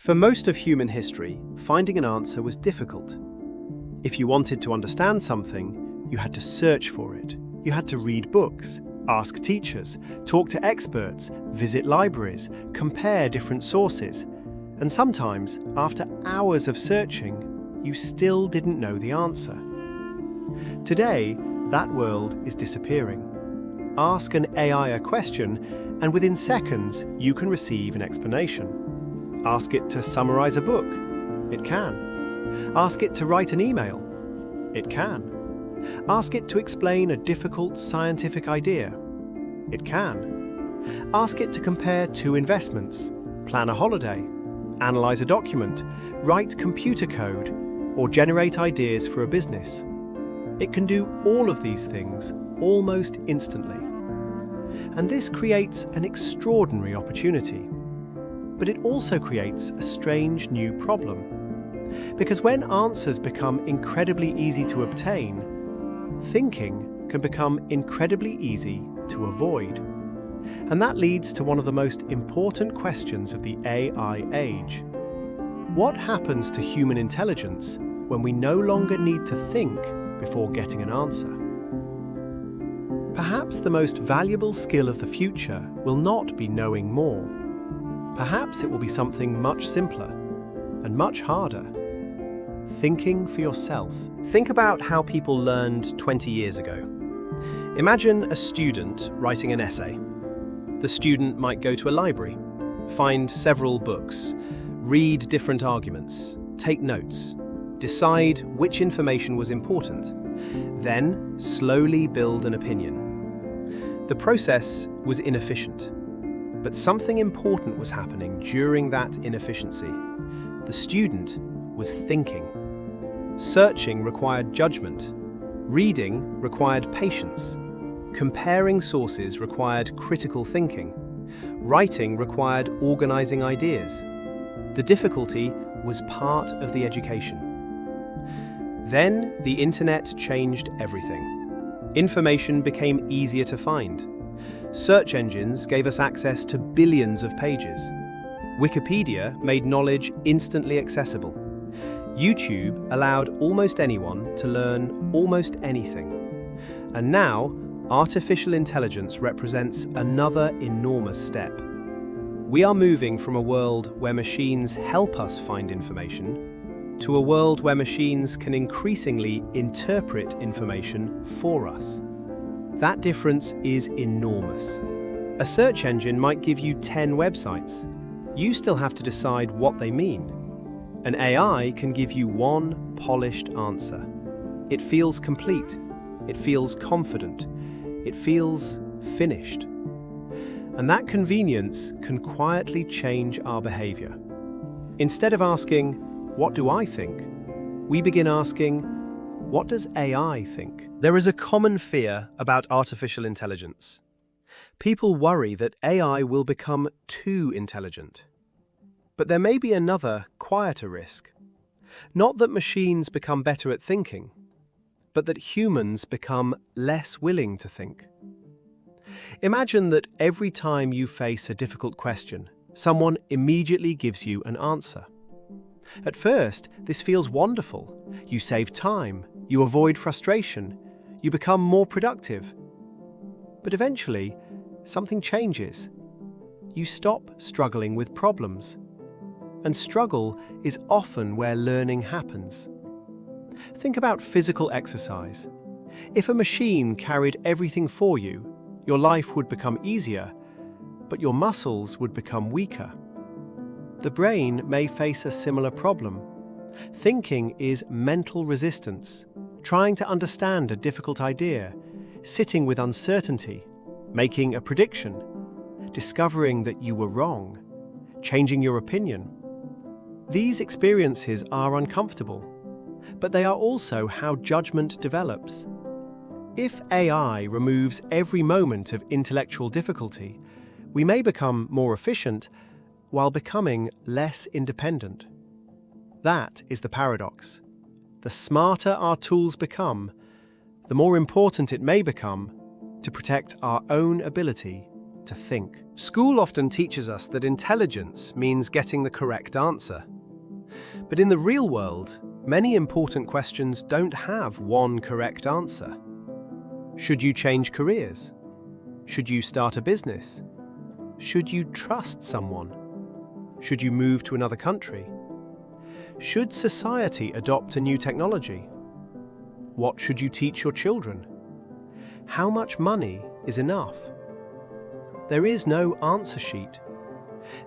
For most of human history, finding an answer was difficult. If you wanted to understand something, you had to search for it. You had to read books, ask teachers, talk to experts, visit libraries, compare different sources. And sometimes, after hours of searching, you still didn't know the answer. Today, that world is disappearing. Ask an AI a question, and within seconds, you can receive an explanation. Ask it to summarize a book. It can. Ask it to write an email. It can. Ask it to explain a difficult scientific idea. It can. Ask it to compare two investments, plan a holiday, analyze a document, write computer code, or generate ideas for a business. It can do all of these things almost instantly. And this creates an extraordinary opportunity. But it also creates a strange new problem. Because when answers become incredibly easy to obtain, thinking can become incredibly easy to avoid. And that leads to one of the most important questions of the AI age. What happens to human intelligence when we no longer need to think before getting an answer? Perhaps the most valuable skill of the future will not be knowing more. Perhaps it will be something much simpler and much harder. Thinking for yourself. Think about how people learned 20 years ago. Imagine a student writing an essay. The student might go to a library, find several books, read different arguments, take notes, decide which information was important, then slowly build an opinion. The process was inefficient. But something important was happening during that inefficiency. The student was thinking. Searching required judgment. Reading required patience. Comparing sources required critical thinking. Writing required organizing ideas. The difficulty was part of the education. Then the internet changed everything. Information became easier to find. Search engines gave us access to billions of pages. Wikipedia made knowledge instantly accessible. YouTube allowed almost anyone to learn almost anything. And now, artificial intelligence represents another enormous step. We are moving from a world where machines help us find information to a world where machines can increasingly interpret information for us. That difference is enormous. A search engine might give you 10 websites. You still have to decide what they mean. An AI can give you one polished answer. It feels complete. It feels confident. It feels finished. And that convenience can quietly change our behavior. Instead of asking, "What do I think?" we begin asking, "What does AI think?" There is a common fear about artificial intelligence. People worry that AI will become too intelligent. But there may be another, quieter risk. Not that machines become better at thinking, but that humans become less willing to think. Imagine that every time you face a difficult question, someone immediately gives you an answer. At first, this feels wonderful. You save time, you avoid frustration, you become more productive. But eventually, something changes. You stop struggling with problems. And struggle is often where learning happens. Think about physical exercise. If a machine carried everything for you, your life would become easier, but your muscles would become weaker. The brain may face a similar problem. Thinking is mental resistance, trying to understand a difficult idea, sitting with uncertainty, making a prediction, discovering that you were wrong, changing your opinion. These experiences are uncomfortable, but they are also how judgment develops. If AI removes every moment of intellectual difficulty, we may become more efficient while becoming less independent. That is the paradox. The smarter our tools become, the more important it may become to protect our own ability to think. School often teaches us that intelligence means getting the correct answer. But in the real world, many important questions don't have one correct answer. Should you change careers? Should you start a business? Should you trust someone? Should you move to another country? Should society adopt a new technology? What should you teach your children? How much money is enough? There is no answer sheet.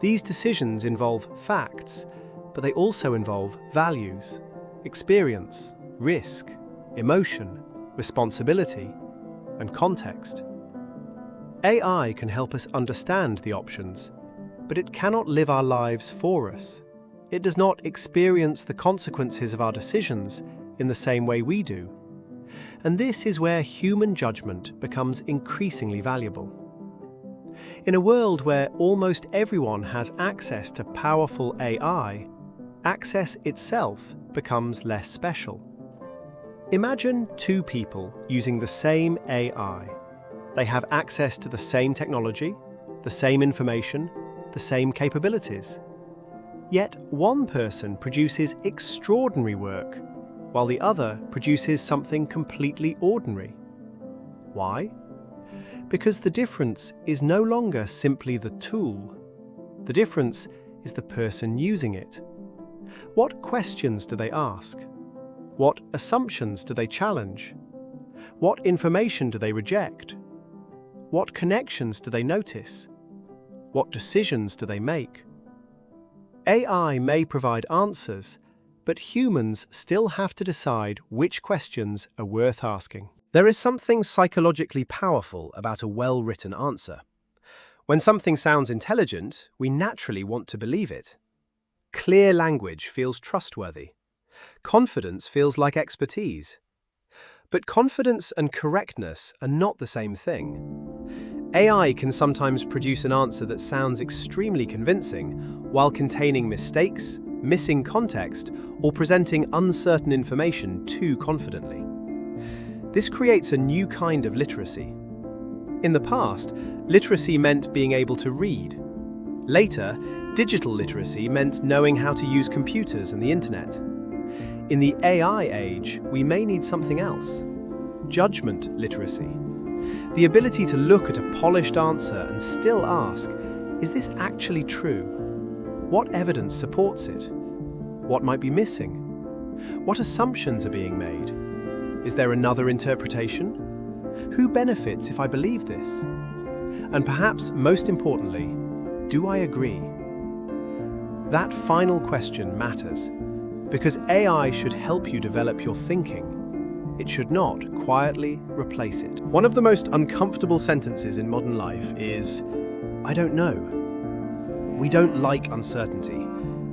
These decisions involve facts, but they also involve values, experience, risk, emotion, responsibility, and context. AI can help us understand the options, but it cannot live our lives for us. It does not experience the consequences of our decisions in the same way we do. And this is where human judgment becomes increasingly valuable. In a world where almost everyone has access to powerful AI, access itself becomes less special. Imagine two people using the same AI. They have access to the same technology, the same information, the same capabilities. Yet one person produces extraordinary work, while the other produces something completely ordinary. Why? Because the difference is no longer simply the tool. The difference is the person using it. What questions do they ask? What assumptions do they challenge? What information do they reject? What connections do they notice? What decisions do they make? AI may provide answers, but humans still have to decide which questions are worth asking. There is something psychologically powerful about a well-written answer. When something sounds intelligent, we naturally want to believe it. Clear language feels trustworthy. Confidence feels like expertise. But confidence and correctness are not the same thing. AI can sometimes produce an answer that sounds extremely convincing while containing mistakes, missing context, or presenting uncertain information too confidently. This creates a new kind of literacy. In the past, literacy meant being able to read. Later, digital literacy meant knowing how to use computers and the internet. In the AI age, we may need something else. Judgment literacy. The ability to look at a polished answer and still ask, is this actually true? What evidence supports it? What might be missing? What assumptions are being made? Is there another interpretation? Who benefits if I believe this? And perhaps most importantly, do I agree? That final question matters, because AI should help you develop your thinking. It should not quietly replace it. One of the most uncomfortable sentences in modern life is, I don't know. We don't like uncertainty.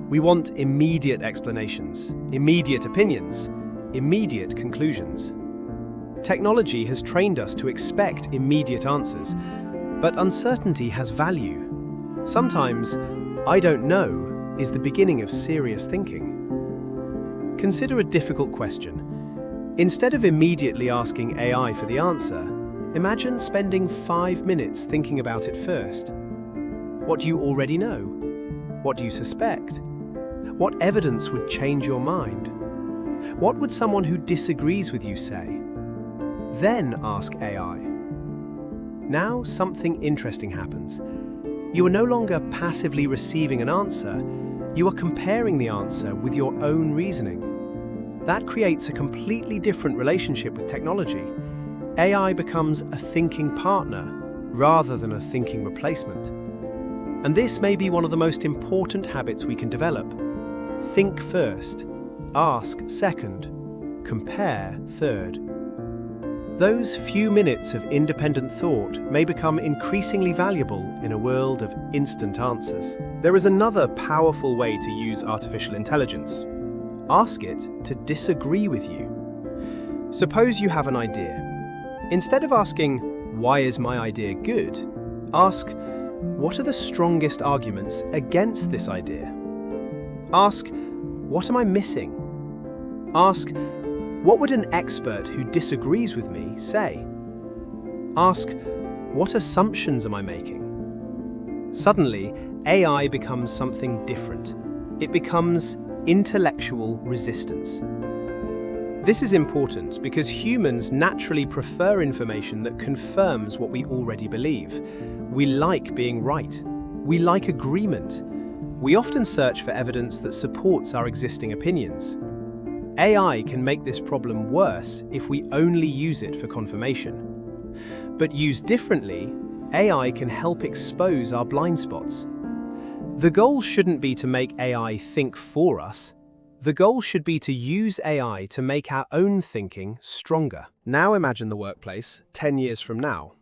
We want immediate explanations, immediate opinions, immediate conclusions. Technology has trained us to expect immediate answers, but uncertainty has value. Sometimes, I don't know is the beginning of serious thinking. Consider a difficult question. Instead of immediately asking AI for the answer, imagine spending 5 minutes thinking about it first. What do you already know? What do you suspect? What evidence would change your mind? What would someone who disagrees with you say? Then ask AI. Now something interesting happens. You are no longer passively receiving an answer, you are comparing the answer with your own reasoning. That creates a completely different relationship with technology. AI becomes a thinking partner rather than a thinking replacement. And this may be one of the most important habits we can develop. Think first, ask second, compare third. Those few minutes of independent thought may become increasingly valuable in a world of instant answers. There is another powerful way to use artificial intelligence. Ask it to disagree with you. Suppose you have an idea. Instead of asking, why is my idea good? Ask, what are the strongest arguments against this idea? Ask, what am I missing? Ask, what would an expert who disagrees with me say? Ask, what assumptions am I making? Suddenly, AI becomes something different. It becomes intellectual resistance. This is important because humans naturally prefer information that confirms what we already believe. We like being right. We like agreement. We often search for evidence that supports our existing opinions. AI can make this problem worse if we only use it for confirmation. But used differently, AI can help expose our blind spots. The goal shouldn't be to make AI think for us. The goal should be to use AI to make our own thinking stronger. Now imagine the workplace 10 years from now.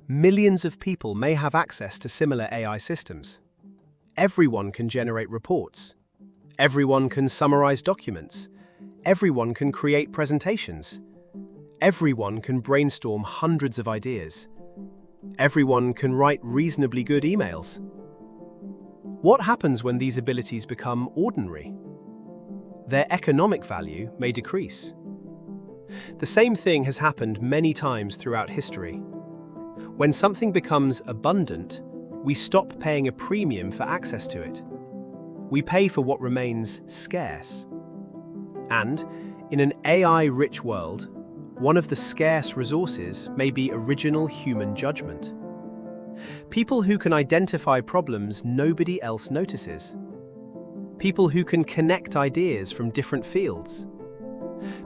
Millions of people may have access to similar AI systems. Everyone can generate reports. Everyone can summarize documents. Everyone can create presentations. Everyone can brainstorm hundreds of ideas. Everyone can write reasonably good emails. What happens when these abilities become ordinary? Their economic value may decrease. The same thing has happened many times throughout history. When something becomes abundant, we stop paying a premium for access to it. We pay for what remains scarce. And, in an AI-rich world, one of the scarce resources may be original human judgment. People who can identify problems nobody else notices. People who can connect ideas from different fields.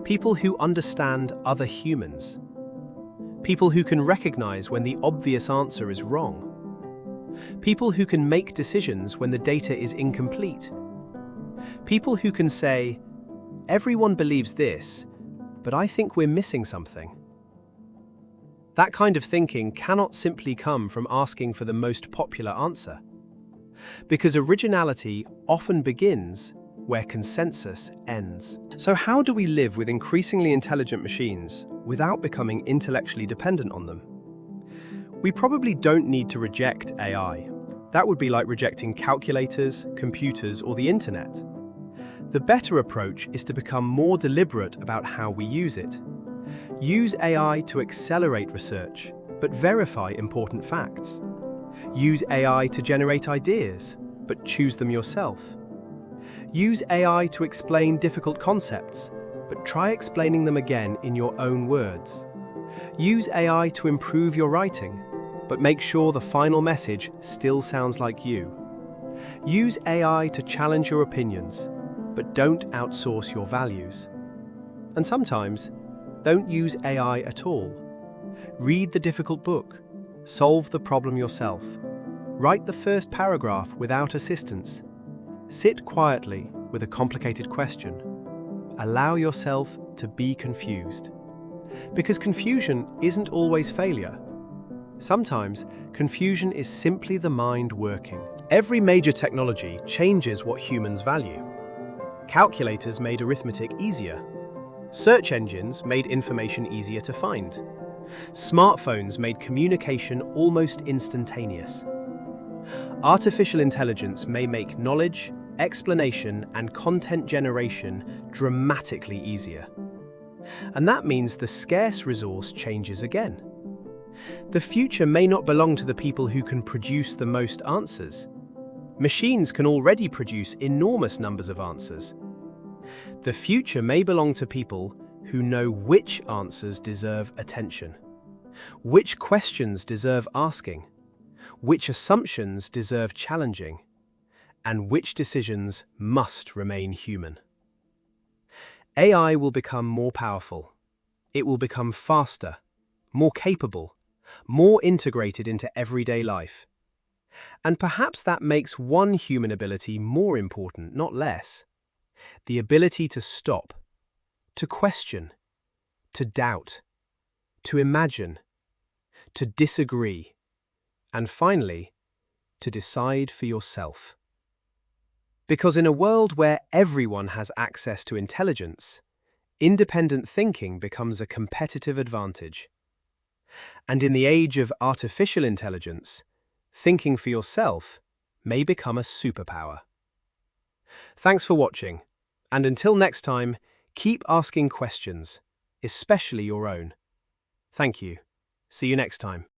People who understand other humans. People who can recognize when the obvious answer is wrong. People who can make decisions when the data is incomplete. People who can say, "Everyone believes this, but I think we're missing something." That kind of thinking cannot simply come from asking for the most popular answer. Because originality often begins where consensus ends. So how do we live with increasingly intelligent machines without becoming intellectually dependent on them? We probably don't need to reject AI. That would be like rejecting calculators, computers, or the internet. The better approach is to become more deliberate about how we use it. Use AI to accelerate research, but verify important facts. Use AI to generate ideas, but choose them yourself. Use AI to explain difficult concepts, but try explaining them again in your own words. Use AI to improve your writing, but make sure the final message still sounds like you. Use AI to challenge your opinions, but don't outsource your values. And sometimes, don't use AI at all. Read the difficult book. Solve the problem yourself. Write the first paragraph without assistance. Sit quietly with a complicated question. Allow yourself to be confused. Because confusion isn't always failure. Sometimes, confusion is simply the mind working. Every major technology changes what humans value. Calculators made arithmetic easier. Search engines made information easier to find. Smartphones made communication almost instantaneous. Artificial intelligence may make knowledge, explanation, and content generation dramatically easier. And that means the scarce resource changes again. The future may not belong to the people who can produce the most answers. Machines can already produce enormous numbers of answers. The future may belong to people who know which answers deserve attention, which questions deserve asking, which assumptions deserve challenging, and which decisions must remain human. AI will become more powerful. It will become faster, more capable, more integrated into everyday life. And perhaps that makes one human ability more important, not less. The ability to stop, to question, to doubt, to imagine, to disagree, and finally, to decide for yourself. Because in a world where everyone has access to intelligence, independent thinking becomes a competitive advantage. And in the age of artificial intelligence, thinking for yourself may become a superpower. Thanks for watching, and until next time, keep asking questions, especially your own. Thank you. See you next time.